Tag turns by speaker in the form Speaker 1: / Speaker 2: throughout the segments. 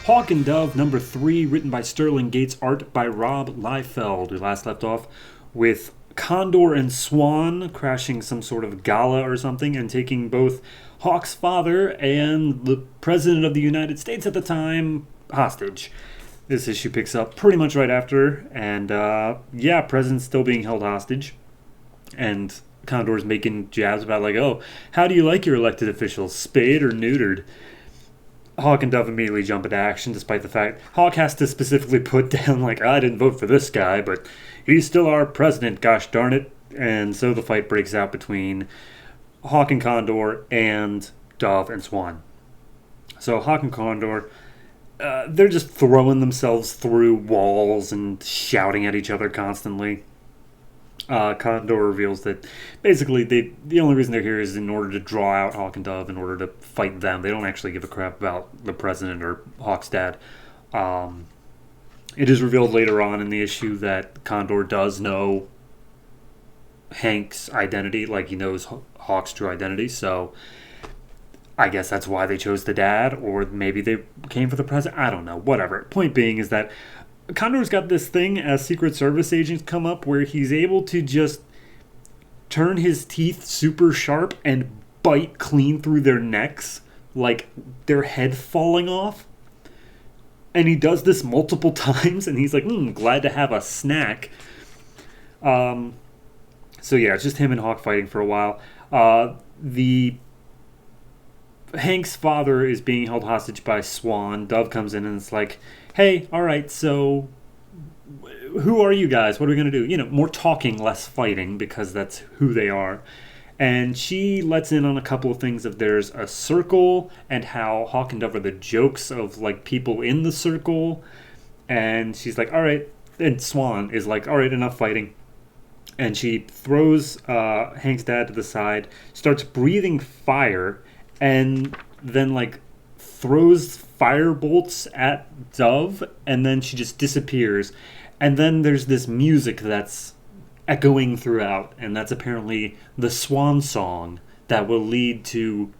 Speaker 1: Hawk and Dove number 3, written by Sterling Gates, art by Rob Liefeld. We last left off with Condor and Swan crashing some sort of gala or something and taking both Hawk's father and the President of the United States at the time hostage. This issue picks up pretty much right after, and President's still being held hostage. And Condor's making jabs about, like, oh, how do you like your elected officials, spayed or neutered? Hawk and Dove immediately jump into action, despite the fact Hawk has to specifically put down, like, I didn't vote for this guy, but he's still our president, gosh darn it. And so the fight breaks out between Hawk and Condor and Dove and Swan. So Hawk and Condor, they're just throwing themselves through walls and shouting at each other constantly. Condor reveals that basically the only reason they're here is in order to draw out Hawk and Dove, in order to fight them. They don't actually give a crap about the president or Hawk's dad. It is revealed later on in the issue that Condor does know Hank's identity, like he knows Hawk's true identity, so I guess that's why they chose the dad, or maybe they came for the president. I don't know, whatever. Point being is that Condor's got this thing as Secret Service agents come up where he's able to just turn his teeth super sharp and bite clean through their necks, like their head falling off. And he does this multiple times, and he's like, glad to have a snack. So yeah, it's just him and Hawk fighting for a while. Hank's father is being held hostage by Swan. Dove comes in and it's like, hey, all right, so who are you guys? What are we going to do? More talking, less fighting, because that's who they are. And she lets in on a couple of things of there's a circle and how Hawk and Dove are the jokes of, like, people in the circle. And she's like, all right. And Swan is like, all right, enough fighting. And she throws Hank's dad to the side, starts breathing fire, and then, like, throws fire bolts at Dove, and then she just disappears. And then there's this music that's echoing throughout, and that's apparently the swan song that will lead to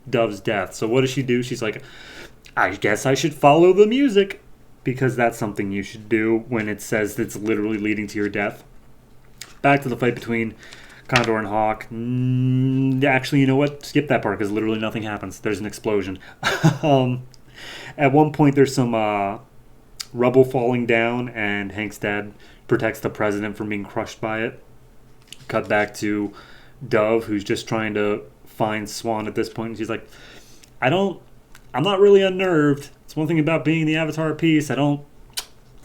Speaker 1: Dove's death. So what does she do? She's like, I guess I should follow the music, because that's something you should do when it says it's literally leading to your death. Back to the fight between Condor and Hawk. Actually, you know what? Skip that part, because literally nothing happens. There's an explosion. At one point, there's some rubble falling down, and Hank's dad protects the president from being crushed by it. Cut back to Dove, who's just trying to find Swan at this point. And she's like, I'm not really unnerved. It's one thing about being the Avatar piece. I'm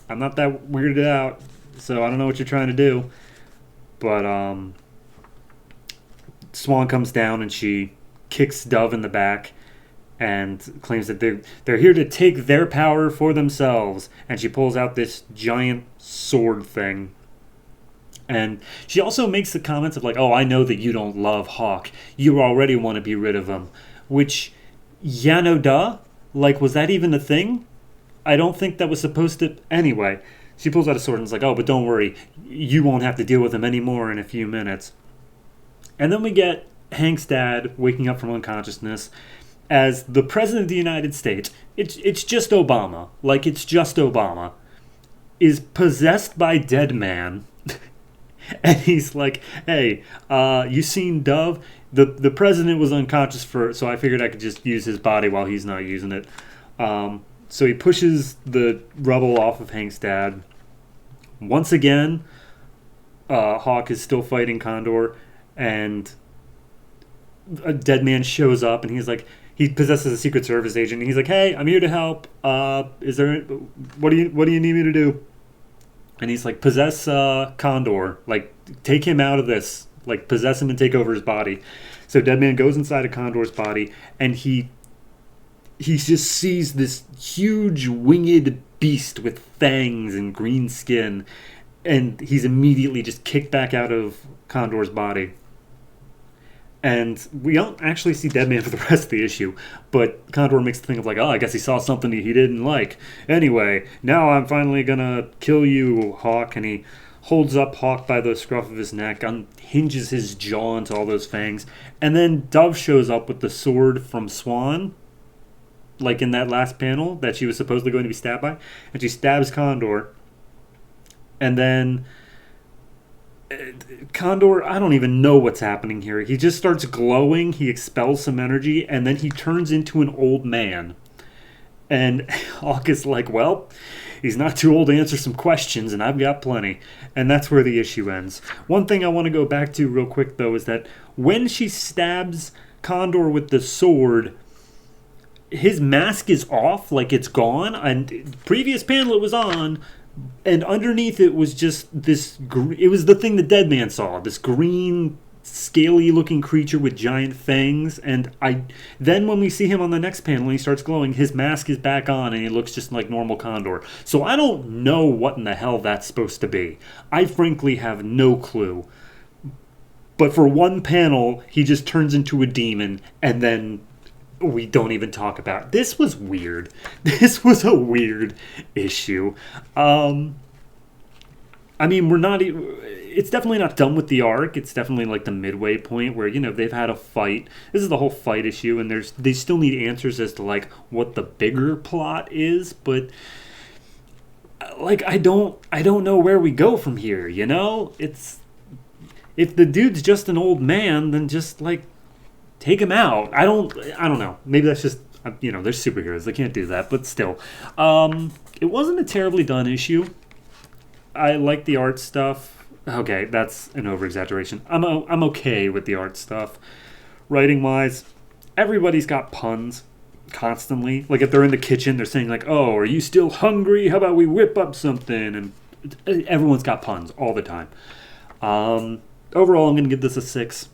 Speaker 1: not that weirded out, so I don't know what you're trying to do. But Swan comes down and she kicks Dove in the back and claims that they're here to take their power for themselves. And she pulls out this giant sword thing. And she also makes the comments of, like, oh, I know that you don't love Hawk. You already want to be rid of him. Which, yeah, no duh. Like, was that even a thing? I don't think that was supposed to... Anyway, she pulls out a sword and is like, oh, but don't worry. You won't have to deal with him anymore in a few minutes. And then we get Hank's dad waking up from unconsciousness as the President of the United States. It's just Obama. Like, it's just Obama. Is possessed by Dead Man. And he's like, hey, you seen Dove? The president was unconscious so I figured I could just use his body while he's not using it. So he pushes the rubble off of Hank's dad. Once again, Hawk is still fighting Condor, and a Dead Man shows up, and he's like, he possesses a Secret Service agent, and he's like, hey, I'm here to help. What do you need me to do? And he's like, possess Condor. Like, take him out of this. Like, possess him and take over his body. So Dead Man goes inside of Condor's body, and he just sees this huge winged beast with fangs and green skin, and he's immediately just kicked back out of Condor's body. And we don't actually see Dead Man for the rest of the issue, but Condor makes the thing of, like, oh, I guess he saw something he didn't like. Anyway, now I'm finally gonna kill you, Hawk. And he holds up Hawk by the scruff of his neck, unhinges his jaw into all those fangs, and then Dove shows up with the sword from Swan, like in that last panel that she was supposedly going to be stabbed by, and she stabs Condor, and then Condor, I don't even know what's happening here. He just starts glowing, he expels some energy, and then he turns into an old man. And Hawk is like, well, he's not too old to answer some questions, and I've got plenty. And that's where the issue ends. One thing I want to go back to real quick, though, is that when she stabs Condor with the sword, his mask is off, like it's gone. And previous panel it was on, and underneath it was just this. It was the thing the dead man saw. This green, scaly-looking creature with giant fangs. And then when we see him on the next panel, and he starts glowing, his mask is back on, and he looks just like normal Condor. So I don't know what in the hell that's supposed to be. I frankly have no clue. But for one panel, he just turns into a demon, and then we don't even talk about it. This was weird. This was a weird issue. I mean, we're not. It's definitely not done with the arc. It's definitely like the midway point where, you know, they've had a fight. This is the whole fight issue, and they still need answers as to like what the bigger plot is. But like, I don't know where we go from here. You know, it's if the dude's just an old man, then just like take him out. I don't know. Maybe that's just, you know, they're superheroes. They can't do that. But still, it wasn't a terribly done issue. I like the art stuff. Okay, that's an over-exaggeration. I'm okay with the art stuff. Writing-wise, everybody's got puns constantly. Like if they're in the kitchen, they're saying like, "Oh, are you still hungry? How about we whip up something?" And everyone's got puns all the time. Overall, I'm going to give this a 6.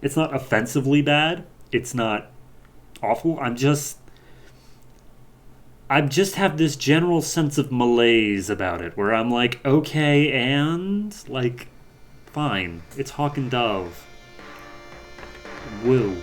Speaker 1: It's not offensively bad. It's not awful. I just have this general sense of malaise about it, where I'm like, okay, and like, fine. It's Hawk and Dove. Woo.